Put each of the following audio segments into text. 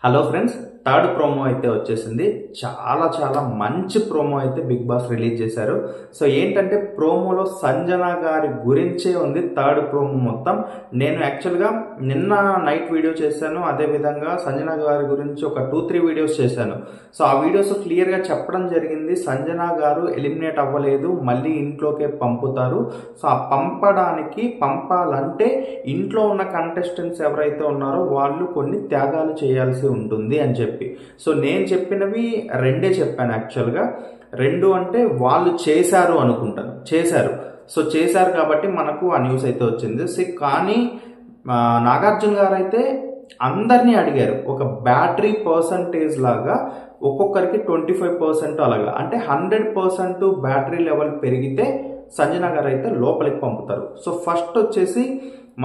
Hello friends, third promo అయితే వచ్చేసింది. చాలా మంచి ప్రోమో అయితే బిగ్ బాస్ రిలీజ్ చేశారు. సో ఏంటంటే ప్రోమోలో సంజన గారి గురించే ఉంది థర్డ్ ప్రోమో మొత్తం. నేను యాక్చువల్గా నిన్న నైట్ వీడియో చేశాను, అదేవిధంగా సంజన గారి గురించి ఒక 2-3 వీడియోస్ చేశాను. సో ఆ వీడియోస్ క్లియర్గా చెప్పడం జరిగింది, సంజన గారు ఎలిమినేట్ అవ్వలేదు, మళ్ళీ ఇంట్లోకే పంపుతారు. సో ఆ పంపాలంటే ఇంట్లో ఉన్న కంటెస్టెంట్స్ ఎవరైతే ఉన్నారో వాళ్ళు కొన్ని త్యాగాలు చేయాల్సి ఉంటుంది అని చెప్పి. సో నేను చెప్పినవి రెండే చెప్పాను యాక్చువల్గా. రెండు అంటే వాళ్ళు చేశారు అనుకుంటాను, సో చేశారు కాబట్టి మనకు ఆ న్యూస్ అయితే వచ్చింది. కానీ నాగార్జున గారు అయితే అందరినీ అడిగారు, ఒక బ్యాటరీ పర్సంటేజ్ లాగా ఒక్కొక్కరికి 25% అలాగా, అంటే 100% బ్యాటరీ లెవెల్ పెరిగితే సంజన గారు అయితే లోపలికి పంపుతారు. సో ఫస్ట్ వచ్చేసి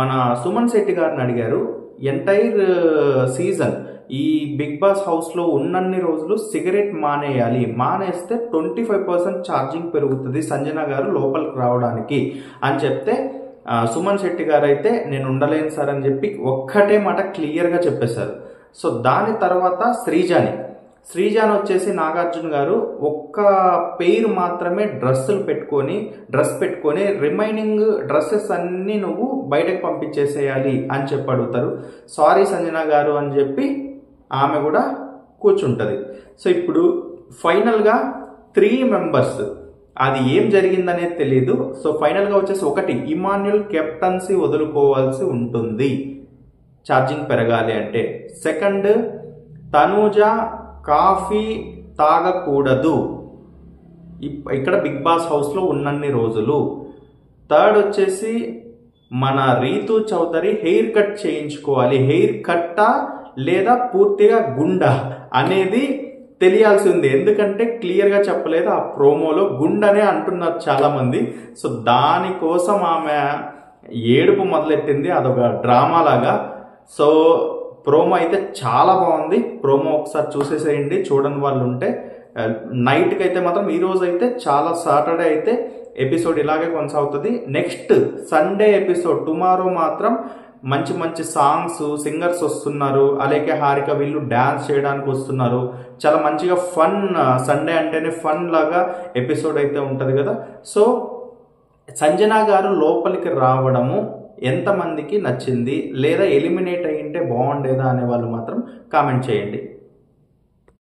మన సుమన్ శెట్టి గారిని అడిగారు, ఎంటైర్ సీజన్ ఈ బిగ్ బాస్ హౌస్లో ఉన్నన్ని రోజులు సిగరెట్ మానేయాలి, మానేస్తే 25% ఛార్జింగ్ పెరుగుతుంది సంజన గారు లోపలికి రావడానికి అని చెప్తే సుమన్ శెట్టి గారు అయితే నేను ఉండలేను సార్ అని చెప్పి ఒక్కటే మాట క్లియర్గా చెప్పేశారు. సో దాని తర్వాత శ్రీజాని వచ్చేసి నాగార్జున గారు ఒక్క పేరు మాత్రమే డ్రెస్ పెట్టుకొని రిమైనింగ్ డ్రెస్సెస్ అన్నీ నువ్వు బయటకు పంపించేసేయాలి అని చెప్పి అడుగుతారు. సారీ సంజన గారు అని చెప్పి ఆమె కూడా కూర్చుంటుంది. సో ఇప్పుడు ఫైనల్గా 3 మెంబర్స్, అది ఏం జరిగిందనేది తెలియదు. సో ఫైనల్గా వచ్చేసి ఒకటి, ఇమాన్యుల్ కెప్టెన్సీ వదులుకోవాల్సి ఉంటుంది ఛార్జింగ్ పెరగాలి అంటే. సెకండ్, తనూజ కాఫీ తాగకూడదు ఇక్కడ బిగ్ బాస్ హౌస్లో ఉన్నన్ని రోజులు. థర్డ్ వచ్చేసి మన రీతు చౌదరి హెయిర్ కట్ చేయించుకోవాలి, హెయిర్ కట్టా లేదా పూర్తిగా గుండా అనేది తెలియాల్సి ఉంది, ఎందుకంటే క్లియర్గా చెప్పలేదు. ఆ ప్రోమోలో గుండనే అంటున్నారు చాలామంది. సో దానికోసం ఆమె ఏడుపు మొదలెట్టింది, అదొక డ్రామా లాగా. సో ప్రోమో అయితే చాలా బాగుంది. ప్రోమో ఒకసారి చూసేసేయండి చూడని వాళ్ళు ఉంటే. నైట్కి అయితే మాత్రం ఈరోజు అయితే చాలా, సాటర్డే అయితే ఎపిసోడ్ ఇలాగే కొనసాగుతుంది. నెక్స్ట్ సండే ఎపిసోడ్ టుమారో మాత్రం మంచి సాంగ్స్, సింగర్స్ వస్తున్నారు, అలాగే హారిక వీళ్ళు డ్యాన్స్ చేయడానికి వస్తున్నారు. చాలా మంచిగా ఫన్, సండే అంటేనే ఫన్ లాగా ఎపిసోడ్ అయితే ఉంటుంది కదా. సో సంజన గారు లోపలికి రావడము ఎంతమందికి నచ్చింది, లేదా ఎలిమినేట్ అయ్యింటే బాగుండేదా అనే వాళ్ళు మాత్రం కామెంట్ చేయండి.